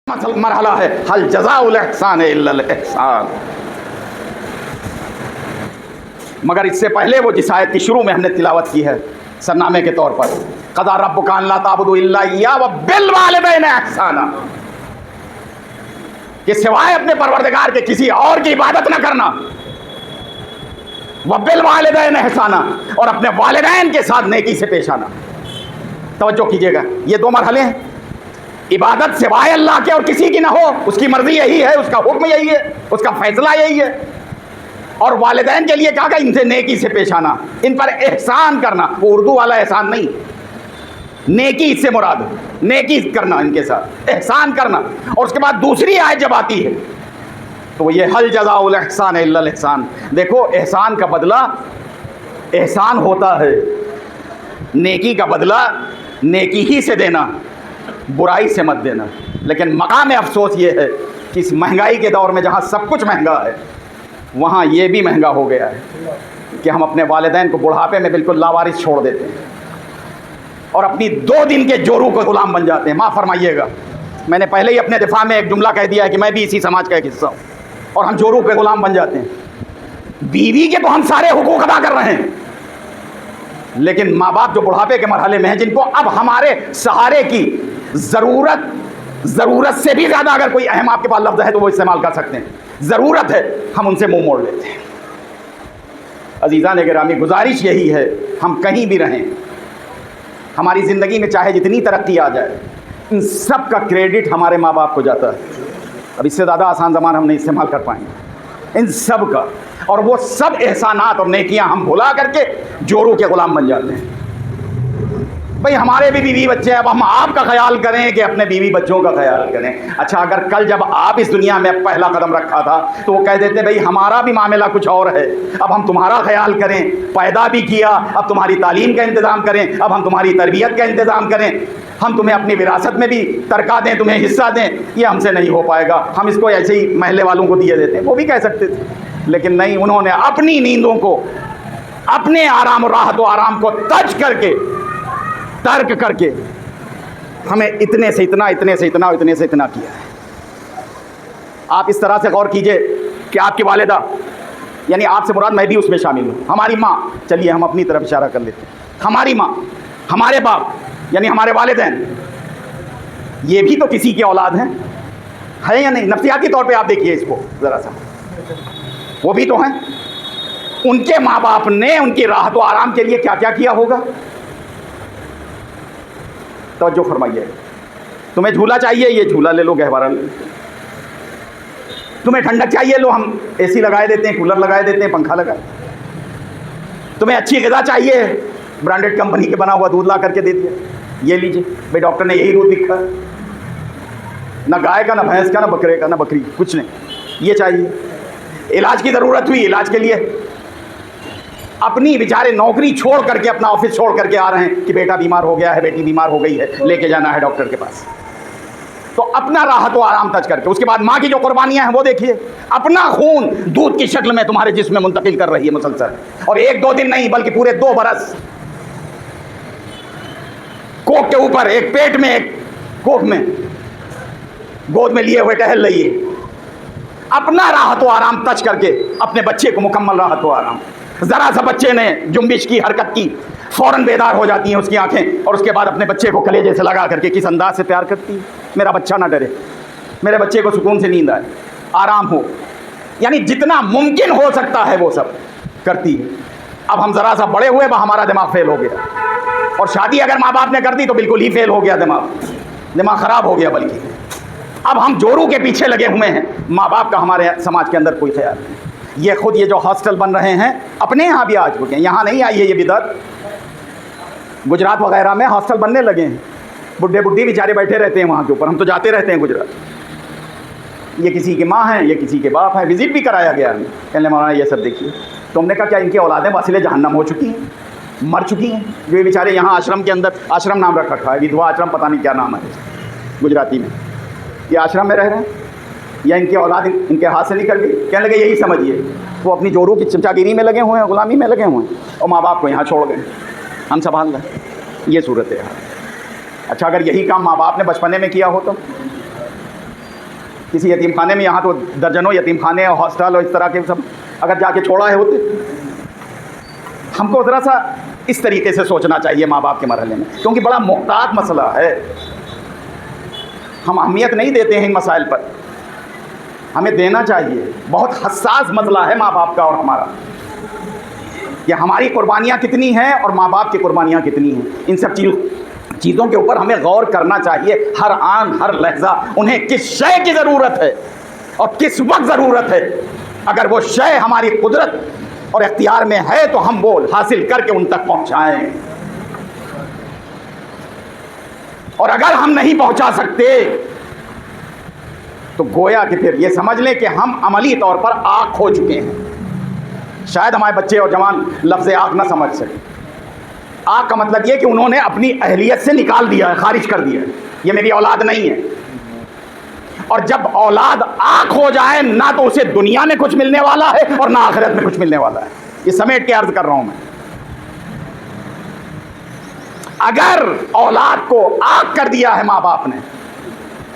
مرحلہ ہے حل جزاء الاحسان الا الاحسان. مگر اس سے پہلے وہ جس آیت کی شروع میں ہم نے تلاوت کی ہے سرنامے کے طور پر، قضا ربک الا تعبدوا الا ایہ وبالوالدین احسانا، کہ سوائے اپنے پروردگار کے کسی اور کی عبادت نہ کرنا، وبالوالدین احسانا، اور اپنے والدین کے ساتھ نیکی سے پیش آنا. توجہ کیجیے گا، یہ دو مرحلے ہیں. عبادت سوائے اللہ کے اور کسی کی نہ ہو، اس کی مرضی یہی ہے، اس کا حکم یہی ہے، اس کا فیصلہ یہی ہے. اور والدین کے لیے کہا کہ ان سے نیکی سے پیش آنا، ان پر احسان کرنا. وہ اردو والا احسان نہیں، نیکی اس سے مراد ہے، نیکی کرنا ان کے ساتھ، احسان کرنا. اور اس کے بعد دوسری آیت جب آتی ہے تو وہ یہ حل جزاء الاحسان الا الاحسان. دیکھو احسان کا بدلہ احسان ہوتا ہے، نیکی کا بدلہ نیکی ہی سے دینا، برائی سے مت دینا. لیکن مقام افسوس یہ ہے کہ اس مہنگائی کے دور میں جہاں سب کچھ مہنگا ہے وہاں یہ بھی مہنگا ہو گیا ہے کہ ہم اپنے والدین کو بڑھاپے میں بالکل لاوارث چھوڑ دیتے ہیں اور اپنی 2 دن کے جورو کو غلام بن جاتے ہیں. معاف فرمائیے گا، میں نے پہلے ہی اپنے دفاع میں ایک جملہ کہہ دیا ہے کہ میں بھی اسی سماج کا ایک حصہ ہوں، اور ہم جورو کے غلام بن جاتے ہیں. بیوی کے تو ہم سارے حقوق ادا کر رہے ہیں، لیکن ماں باپ جو بڑھاپے کے مرحلے میں ہیں، جن کو اب ہمارے سہارے کی ضرورت سے بھی زیادہ اگر کوئی اہم آپ کے پاس لفظ ہے تو وہ استعمال کر سکتے ہیں، ضرورت ہے، ہم ان سے منہ موڑ لیتے ہیں. عزیزان گرامی، گزارش یہی ہے، ہم کہیں بھی رہیں، ہماری زندگی میں چاہے جتنی ترقی آ جائے، ان سب کا کریڈٹ ہمارے ماں باپ کو جاتا ہے. اب اس سے زیادہ آسان زبان ہم نہیں استعمال کر پائیں گے، ان سب کا. اور وہ سب احسانات اور نیکیاں ہم بھلا کر کے جورو کے غلام بن جاتے ہیں. بھئی ہمارے بھی بیوی بچے ہیں، اب ہم آپ کا خیال کریں کہ اپنے بیوی بچوں کا خیال کریں. اچھا، اگر کل جب آپ اس دنیا میں پہلا قدم رکھا تھا تو وہ کہہ دیتے بھئی ہمارا بھی معاملہ کچھ اور ہے، اب ہم تمہارا خیال کریں، پیدا بھی کیا، اب تمہاری تعلیم کا انتظام کریں، اب ہم تمہاری تربیت کا انتظام کریں، ہم تمہیں اپنی وراثت میں بھی ترکہ دیں، تمہیں حصہ دیں. یہ ہم سے نہیں ہو پائے گا، ہم اس کو ایسے ہی محلے والوں کو دیے دیتے ہیں. وہ بھی کہہ سکتے تھے، لیکن نہیں، انہوں نے اپنی نیندوں کو، اپنے آرام و راحت و آرام کو ترک کر کے ہمیں اتنے سے اتنا، اتنے سے اتنا، اتنے سے اتنا کیا ہے. آپ اس طرح سے غور کیجئے کہ آپ کی والدہ، یعنی آپ سے مراد میں بھی اس میں شامل ہوں، ہماری ماں، چلیے ہم اپنی طرف اشارہ کر لیتے ہیں، ہماری ماں، ہمارے باپ یعنی ہمارے والدین، یہ بھی تو کسی کی اولاد ہیں، ہے یا نہیں؟ نفسیاتی طور پہ آپ دیکھیے اس کو ذرا سا، وہ بھی تو ہیں. ان کے ماں باپ نے ان کی راحت و آرام کے لیے کیا کیا کیا ہوگا؟ توجہ فرمائیے. تمہیں جھولا چاہیے، یہ جھولا لے لو، گہوارہ لے لو. تمہیں ٹھنڈک چاہیے، لو ہم اے سی لگائے دیتے ہیں، کولر لگائے دیتے ہیں، پنکھا لگائے. تمہیں اچھی غذا چاہیے، برانڈڈ کمپنی کے بنا ہوا دودھ لا کر کے دے دیا، یہ لیجیے بھائی، ڈاکٹر نے یہی دودھ لکھا ہے، نہ گائے کا، نہ بھینس کا، نہ بکرے کا، نہ بکری، کچھ نہیں، یہ چاہیے. علاج کی ضرورت ہوئی، علاج کے لیے اپنی بیچارے نوکری چھوڑ کر کے، اپنا آفس چھوڑ کر کے آ رہے ہیں کہ بیٹا بیمار ہو گیا ہے، بیٹی بیمار ہو گئی ہے، لے کے جانا ہے ڈاکٹر کے پاس. تو اپنا راحت و آرام تج کر کے، اس کے بعد ماں کی جو قربانیاں ہیں وہ دیکھیے، اپنا خون دودھ کی شکل میں تمہارے جسم میں منتقل کر رہی ہے مسلسل، اور 1-2 دن نہیں بلکہ پورے 2 برس کوکھ کے اوپر، ایک پیٹ میں، ایک کوکھ میں، گود میں لیے ہوئے ٹہل رہی ہے. اپنا راحت و آرام تج کر کے اپنے بچے کو مکمل راحت و آرام. ذرا سا بچے نے جنبش کی، حرکت کی، فوراً بیدار ہو جاتی ہیں اس کی آنکھیں، اور اس کے بعد اپنے بچے کو کلیجے سے لگا کر کے کس انداز سے پیار کرتی ہے. میرا بچہ نہ ڈرے، میرے بچے کو سکون سے نیند آئے، آرام ہو، یعنی جتنا ممکن ہو سکتا ہے وہ سب کرتی ہے. اب ہم ذرا سا بڑے ہوئے، ہمارا دماغ فیل ہو گیا، اور شادی اگر ماں باپ نے کر دی تو بالکل ہی فیل ہو گیا، دماغ خراب ہو گیا. بلکہ اب ہم جورو کے پیچھے لگے ہوئے ہیں، ماں باپ کا ہمارے سماج کے اندر کوئی خیال نہیں. یہ خود یہ جو ہاسٹل بن رہے ہیں، اپنے یہاں بھی آج چکے ہیں، یہاں نہیں آئی ہے یہ بدعت، گجرات وغیرہ میں ہاسٹل بننے لگے ہیں. بڈھے بڈھی بیچارے بیٹھے رہتے ہیں وہاں کے اوپر، ہم تو جاتے رہتے ہیں گجرات. یہ کسی کے ماں ہیں، یہ کسی کے باپ ہیں، وزٹ بھی کرایا گیا ہمیں، کہنے مولانا یہ سب دیکھیے. تو ہم نے کہا کیا ان کی اولادیں واصل جہنم ہو چکی ہیں، مر چکی ہیں؟ جو یہ بیچارے یہاں آشرم کے اندر، آشرم نام رکھ رکھا ہے، ودھوا آشرم، پتہ نہیں کیا نام ہے گجراتی میں، یہ آشرم میں رہ رہے ہیں، یا ان کی اولاد ان کے ہاتھ سے نکل گئی؟ کہنے لگے یہی سمجھیے، وہ اپنی جورو کی چمچاگیری میں لگے ہوئے ہیں، غلامی میں لگے ہوئے ہیں، اور ماں باپ کو یہاں چھوڑ گئے، ہم سنبھال لیں. یہ صورت ہے. اچھا، اگر یہی کام ماں باپ نے بچپنے میں کیا ہو تو کسی یتیم خانے میں، یہاں تو درجنوں یتیم خانے اور ہاسٹل اور اس طرح کے سب اگر جا کے چھوڑا ہے ہوتے. ہم کو ذرا سا اس طریقے سے سوچنا چاہیے ماں باپ کے مرحلے میں، کیونکہ بڑا محتاط مسئلہ ہے. ہم اہمیت نہیں دیتے ہیں ان مسائل پر، ہمیں دینا چاہیے. بہت حساس مسئلہ ہے ماں باپ کا اور ہمارا، کہ ہماری قربانیاں کتنی ہیں اور ماں باپ کی قربانیاں کتنی ہیں. ان سب چیزوں کے اوپر ہمیں غور کرنا چاہیے ہر آن ہر لحظہ. انہیں کس شے کی ضرورت ہے اور کس وقت ضرورت ہے. اگر وہ شے ہماری قدرت اور اختیار میں ہے تو ہم وہ حاصل کر کے ان تک پہنچائیں، اور اگر ہم نہیں پہنچا سکتے تو گویا کہ پھر یہ سمجھ لیں کہ ہم عملی طور پر آنکھ ہو چکے ہیں. شاید ہمارے بچے اور جوان لفظ آنکھ نہ سمجھ سکے. آنکھ کا مطلب یہ کہ انہوں نے اپنی اہلیت سے نکال دیا ہے، خارج کر دیا ہے، یہ میری اولاد نہیں ہے. اور جب اولاد آنکھ ہو جائے، نہ تو اسے دنیا میں کچھ ملنے والا ہے اور نہ آخرت میں کچھ ملنے والا ہے. یہ سمیٹ کے عرض کر رہا ہوں میں. اگر اولاد کو آنکھ کر دیا ہے ماں باپ نے،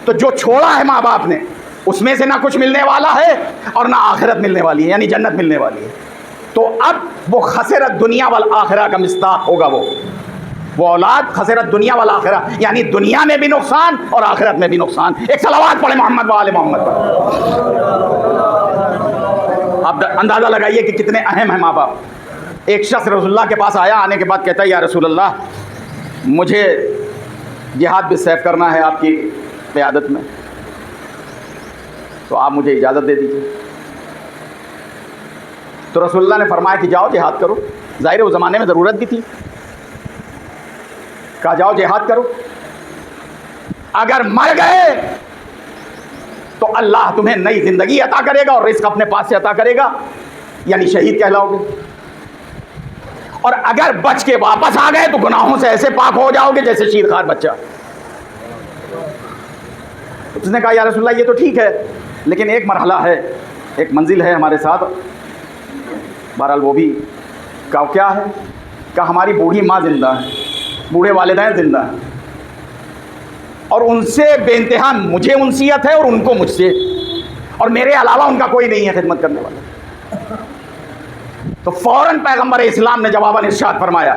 تو جو چھوڑا ہے ماں باپ نے اس میں سے نہ کچھ ملنے والا ہے اور نہ آخرت ملنے والی ہے، یعنی جنت ملنے والی ہے. تو اب وہ خسرت دنیا والآخرہ کا مصداق ہوگا. وہ اولاد خسرت دنیا والآخرہ، یعنی دنیا میں بھی نقصان اور آخرت میں بھی نقصان. ایک صلوات پڑھے محمد و آل محمد پر. اب اندازہ لگائیے کہ کتنے اہم ہیں ماں باپ. ایک شخص رسول اللہ کے پاس آیا، آنے کے بعد کہتا ہے یا رسول اللہ مجھے جہاد بالسیف کرنا ہے آپ کی قیادت میں، تو آپ مجھے اجازت دے دیجیے. تو رسول اللہ نے فرمایا کہ جاؤ جہاد کرو. ظاہر ہے اس زمانے میں ضرورت بھی تھی، کہا جاؤ جہاد کرو. اگر مر گئے تو اللہ تمہیں نئی زندگی عطا کرے گا اور رزق اپنے پاس سے عطا کرے گا، یعنی شہید کہلاؤ گے. اور اگر بچ کے واپس آ گئے تو گناہوں سے ایسے پاک ہو جاؤ گے جیسے شیرخوار بچہ. اس نے کہا یا رسول اللہ یہ تو ٹھیک ہے، لیکن ایک مرحلہ ہے، ایک منزل ہے ہمارے ساتھ. بہرحال وہ بھی کہا کیا ہے؟ کہا ہماری بوڑھی ماں زندہ ہے، بوڑھے والدین زندہ ہیں، اور ان سے بے انتہا مجھے انسیت ہے اور ان کو مجھ سے، اور میرے علاوہ ان کا کوئی نہیں ہے خدمت کرنے والا. تو فوراً پیغمبر اسلام نے جواباً ارشاد فرمایا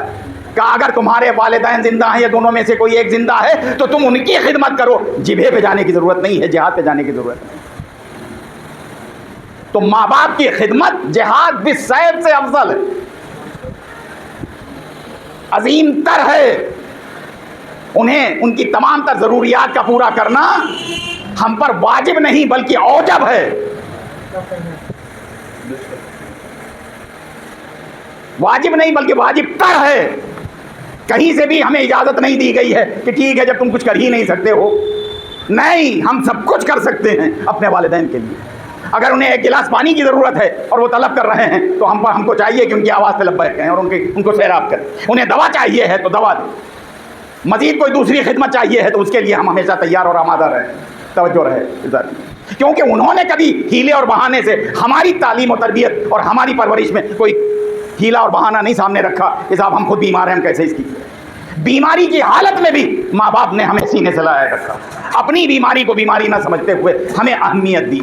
کہ اگر تمہارے والدین زندہ ہیں یا دونوں میں سے کوئی ایک زندہ ہے تو تم ان کی خدمت کرو، جبہے پہ جانے کی ضرورت نہیں ہے، جہاد پہ جانے کی ضرورت نہیں. تو ماں باپ کی خدمت جہاد بالسیف سے افضل ہے، عظیم تر ہے. انہیں ان کی تمام تر ضروریات کا پورا کرنا ہم پر واجب نہیں بلکہ اوجب ہے. واجب نہیں بلکہ واجب تر ہے. کہیں سے بھی ہمیں اجازت نہیں دی گئی ہے کہ ٹھیک ہے جب تم کچھ کر ہی نہیں سکتے ہو. نہیں، ہم سب کچھ کر سکتے ہیں اپنے والدین کے لیے. اگر انہیں ایک گلاس پانی کی ضرورت ہے اور وہ طلب کر رہے ہیں تو ہم کو چاہیے کہ ان کی آواز پہ لبیک کہیں اور ان کو سیراب کریں. انہیں دوا چاہیے ہے تو دوا دیں. مزید کوئی دوسری خدمت چاہیے ہے تو اس کے لیے ہم ہمیشہ تیار اور آمادہ رہیں. توجہ رہے، کیونکہ انہوں نے کبھی ہیلے اور بہانے سے ہماری تعلیم و تربیت اور ہماری پرورش میں کوئی ہیلا اور بہانہ نہیں سامنے رکھا کہ صاحب ہم خود بیمار ہیں ہم کیسے اس کی. بیماری کی حالت میں بھی ماں باپ نے ہمیں سینے سے لگایا رکھا. اپنی بیماری کو بیماری نہ سمجھتے ہوئے ہمیں اہمیت دی.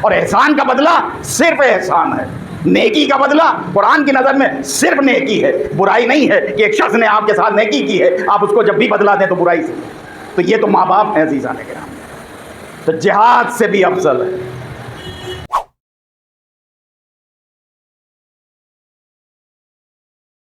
اور احسان کا بدلہ صرف احسان ہے، نیکی کا بدلہ قرآن کی نظر میں صرف نیکی ہے. برائی نہیں ہے کہ ایک شخص نے آپ کے ساتھ نیکی کی ہے آپ اس کو جب بھی بدلہ دیں تو برائی سے. تو یہ تو ماں باپ ہیں عزیزان کرام. تو جہاد سے بھی افضل ہے.